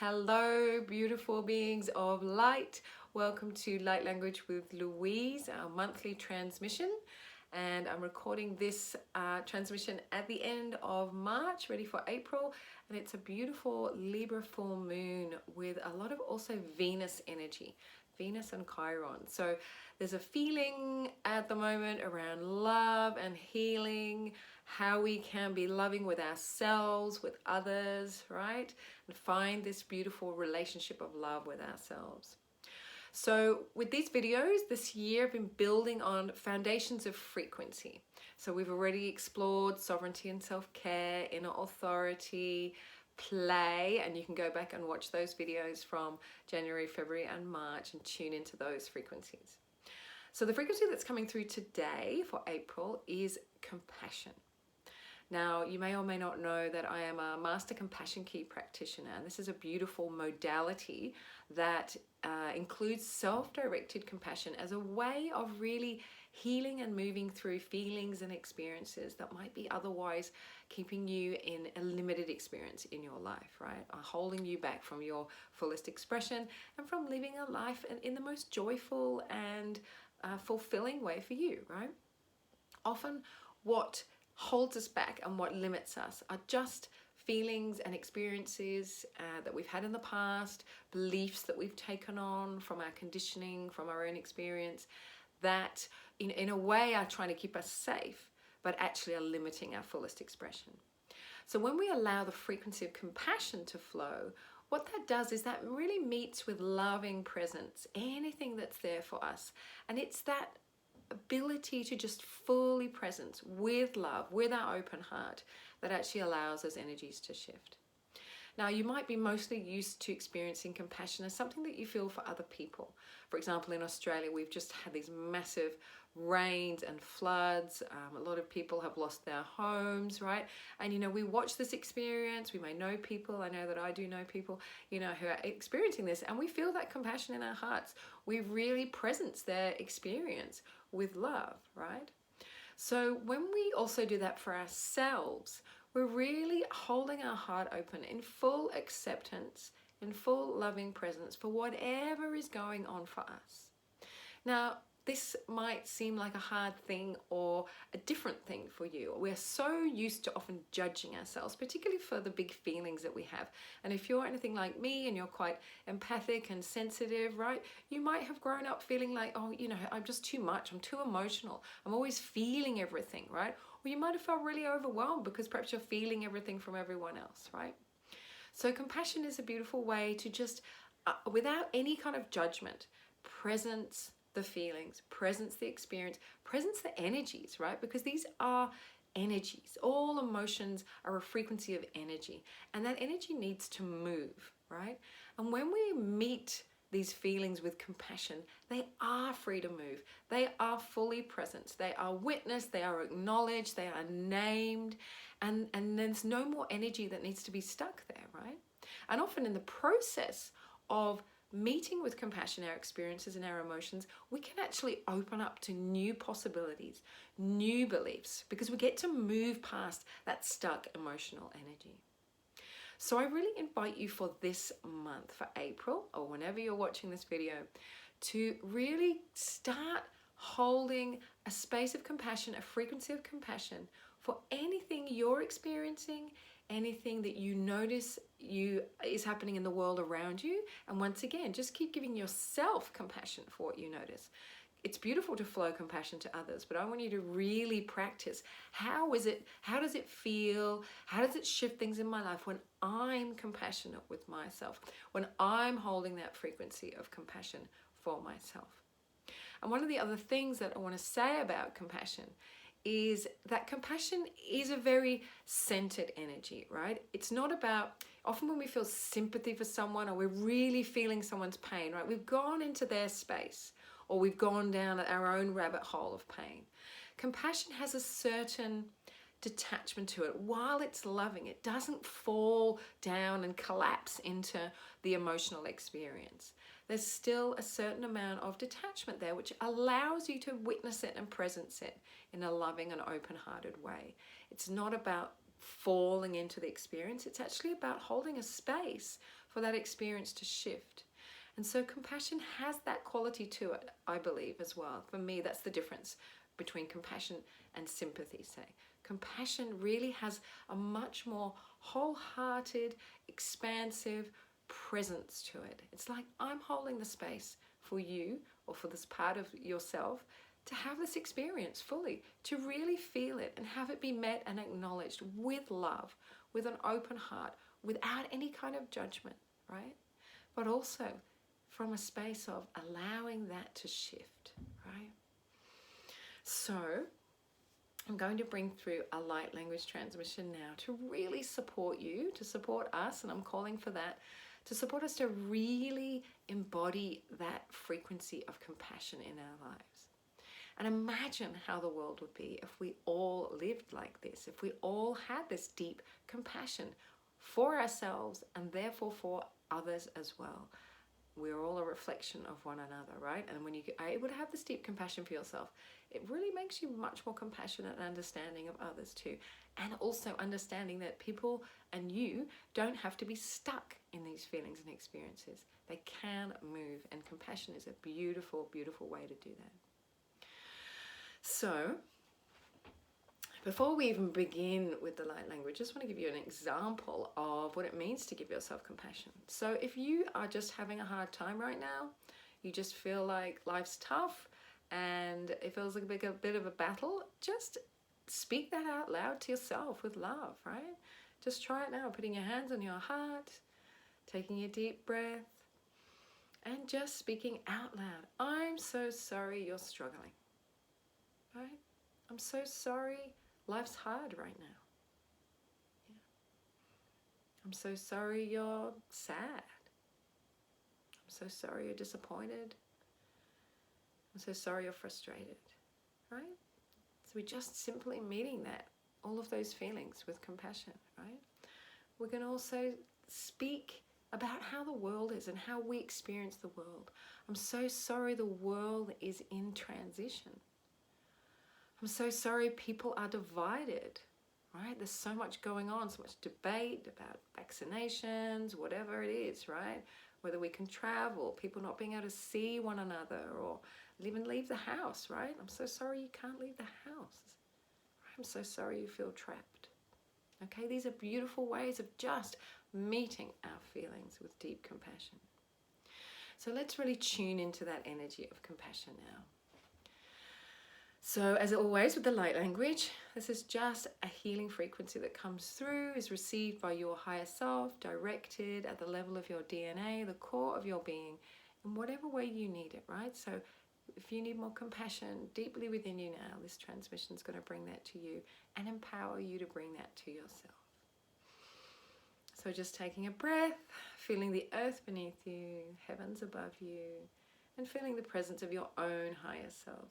Hello, beautiful beings of light. Welcome to Light Language with Louise, our monthly transmission. And I'm recording this transmission at the end of March, ready for April. And it's a beautiful Libra full moon with a lot of also Venus energy, Venus and Chiron. So there's a feeling at the moment around love and healing, how we can be loving with ourselves, with others, right? And find this beautiful relationship of love with ourselves. So with these videos this year, I've been building on foundations of frequency. So we've already explored sovereignty and self-care, inner authority, play, and you can go back and watch those videos from January, February, and March and tune into those frequencies. So the frequency that's coming through today for April is compassion. Now, you may or may not know that I am a Master Compassion Key practitioner, and this is a beautiful modality that includes self-directed compassion as a way of really healing and moving through feelings and experiences that might be otherwise keeping you in a limited experience in your life, right? Holding you back from your fullest expression and from living a life in the most joyful and fulfilling way for you, right? Often what holds us back and what limits us are just feelings and experiences that we've had in the past, beliefs that we've taken on from our conditioning, from our own experience, that in a way are trying to keep us safe, but actually are limiting our fullest expression. So when we allow the frequency of compassion to flow, what that does is that really meets with loving presence, anything that's there for us. And it's that ability to just fully present with love, with our open heart, that actually allows those energies to shift. Now, you might be mostly used to experiencing compassion as something that you feel for other people. For example, in Australia, we've just had these massive rains and floods. A lot of people have lost their homes, right? And, you know, we watch this experience. We may know people. I know that I do know people, you know, who are experiencing this, and we feel that compassion in our hearts. We really presence their experience with love, right? So when we also do that for ourselves, we're really holding our heart open in full acceptance, in full loving presence for whatever is going on for us. Now, this might seem like a hard thing or a different thing for you. We're so used to often judging ourselves, particularly for the big feelings that we have. And if you're anything like me and you're quite empathic and sensitive, right, you might have grown up feeling like, oh, you know, I'm just too much, I'm too emotional, I'm always feeling everything, right? Or you might have felt really overwhelmed because perhaps you're feeling everything from everyone else, right? So compassion is a beautiful way to just, without any kind of judgment, presence the feelings, presence the experience, presence the energies, right? Because these are energies. All emotions are a frequency of energy, and that energy needs to move, right? And when we meet these feelings with compassion, they are free to move. They are fully present. They are witnessed, they are acknowledged, they are named, and there's no more energy that needs to be stuck there, right? And often in the process of meeting with compassion, our experiences and our emotions, we can actually open up to new possibilities, new beliefs, because we get to move past that stuck emotional energy. So I really invite you for this month, for April, or whenever you're watching this video, to really start holding a space of compassion, a frequency of compassion for anything you're experiencing, anything that you notice is happening in the world around you. And once again, just keep giving yourself compassion for what you notice. It's beautiful to flow compassion to others, but I want you to really practice. How does it feel? How does it shift things in my life when I'm compassionate with myself, when I'm holding that frequency of compassion for myself? And one of the other things that I want to say about compassion is that compassion is a very centered energy, right? It's not about, often when we feel sympathy for someone or we're really feeling someone's pain, right? We've gone into their space or we've gone down our own rabbit hole of pain. Compassion has a certain detachment to it. While it's loving, it doesn't fall down and collapse into the emotional experience. There's still a certain amount of detachment there, which allows you to witness it and presence it in a loving and open-hearted way. It's not about falling into the experience. It's actually about holding a space for that experience to shift. And so compassion has that quality to it, I believe, as well. For me, that's the difference between compassion and sympathy, say. Compassion really has a much more wholehearted, expansive presence to it. It's like I'm holding the space for you, or for this part of yourself, to have this experience fully, to really feel it and have it be met and acknowledged with love, with an open heart, without any kind of judgment, right? But also from a space of allowing that to shift, right? So I'm going to bring through a light language transmission now to really support you, to support us, and I'm calling for that, to support us to really embody that frequency of compassion in our lives. And imagine how the world would be if we all lived like this, if we all had this deep compassion for ourselves and therefore for others as well. We're all a reflection of one another, right? And when you are able to have this deep compassion for yourself, it really makes you much more compassionate and understanding of others too. And also understanding that people and you don't have to be stuck in these feelings and experiences. They can move, and compassion is a beautiful, beautiful way to do that. So, before we even begin with the light language, I just want to give you an example of what it means to give yourself compassion. So if you are just having a hard time right now, you just feel like life's tough and it feels like a bit of a battle, just speak that out loud to yourself with love, right? Just try it now, putting your hands on your heart, taking a deep breath, and just speaking out loud. I'm so sorry you're struggling, right? I'm so sorry. Life's hard right now. Yeah. I'm so sorry you're sad. I'm so sorry you're disappointed. I'm so sorry you're frustrated, right? So we're just simply meeting that, all of those feelings with compassion, right? We can also speak about how the world is and how we experience the world. I'm so sorry the world is in transition. I'm so sorry people are divided, right? There's so much going on, so much debate about vaccinations, whatever it is, right? Whether we can travel, people not being able to see one another, or even leave the house, right? I'm so sorry you can't leave the house. I'm so sorry you feel trapped. Okay, these are beautiful ways of just meeting our feelings with deep compassion. So let's really tune into that energy of compassion now. So as always with the light language, this is just a healing frequency that comes through, is received by your higher self, directed at the level of your DNA, the core of your being, in whatever way you need it, right? So if you need more compassion deeply within you now, this transmission is going to bring that to you and empower you to bring that to yourself. So just taking a breath, feeling the earth beneath you, heavens above you, and feeling the presence of your own higher self,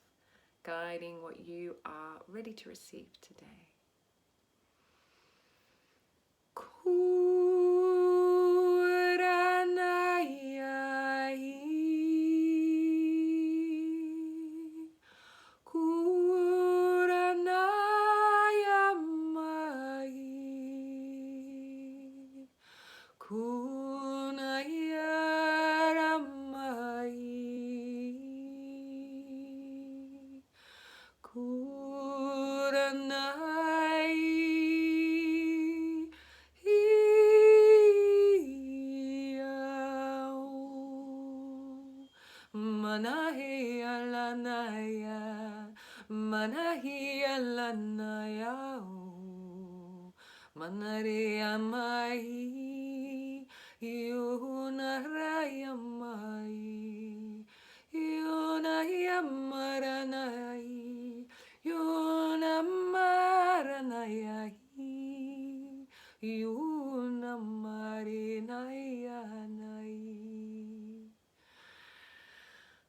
guiding what you are ready to receive today.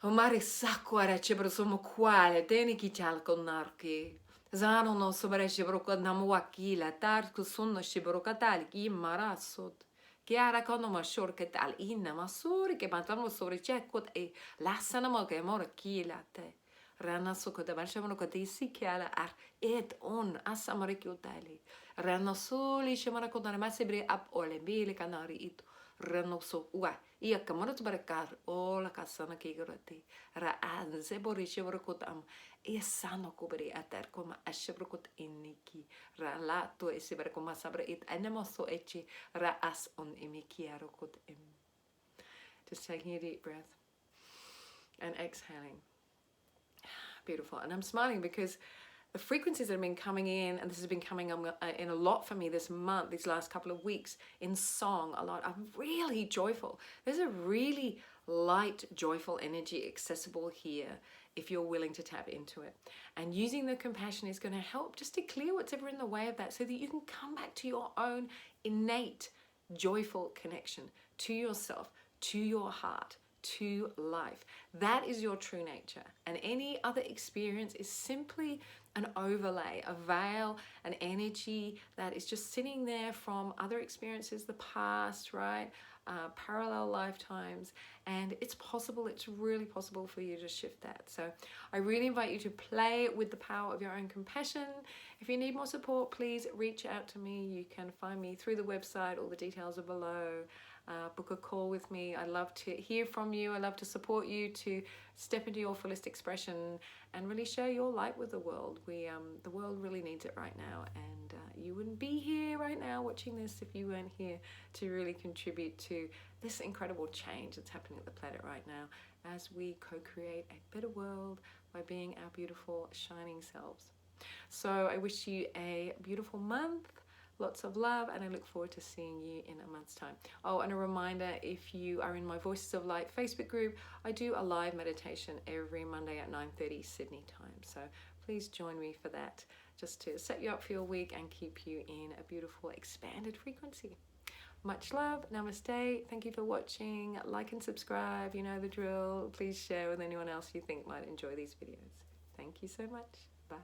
Omare sakwara chebrosomo kwale teni kichal konarki. Zano no sobre chebroka namwakila tar kusunno chebrokatal ki marasod. Chiara kono mashor che tal inna masuri che matano sobre chekot e lassana mo che mor kilate. Rana sukota balshamano kodisi kiala ar et on asamarikutali. Rana soli shamana kodana masebre ap ole bile kanari ito. Rano so ua ia kamarot barakar ola kasana kigurati. Ra anze bori shevrakot am esano kubri atar koma ashevrokot iniki. Ra la to esibre koma sabre it anemoso echi ra as on imikiarokot im. Just taking a deep breath and exhaling. Beautiful. And I'm smiling because the frequencies that have been coming in, and this has been coming in a lot for me this month, these last couple of weeks, in song a lot, I'm really joyful. There's a really light, joyful energy accessible here if you're willing to tap into it. And using the compassion is going to help just to clear what's ever in the way of that so that you can come back to your own innate, joyful connection to yourself, to your heart, to life. That is your true nature. And any other experience is simply an overlay, a veil, an energy that is just sitting there from other experiences, the past, right? Parallel lifetimes. And it's possible, it's really possible for you to shift that. So I really invite you to play with the power of your own compassion. If you need more support, please reach out to me. You can find me through the website. All the details are below. Book a call with me. I love to hear from you. I love to support you to step into your fullest expression and really share your light with the world. The world really needs it right now, and you wouldn't be here right now watching this if you weren't here to really contribute to this incredible change that's happening at the planet right now as we co-create a better world by being our beautiful, shining selves. So I wish you a beautiful month. Lots of love, and I look forward to seeing you in a month's time. Oh, and a reminder, if you are in my Voices of Light Facebook group, I do a live meditation every Monday at 9:30 Sydney time. So please join me for that, just to set you up for your week and keep you in a beautiful expanded frequency. Much love. Namaste. Thank you for watching. Like and subscribe. You know the drill. Please share with anyone else you think might enjoy these videos. Thank you so much. Bye.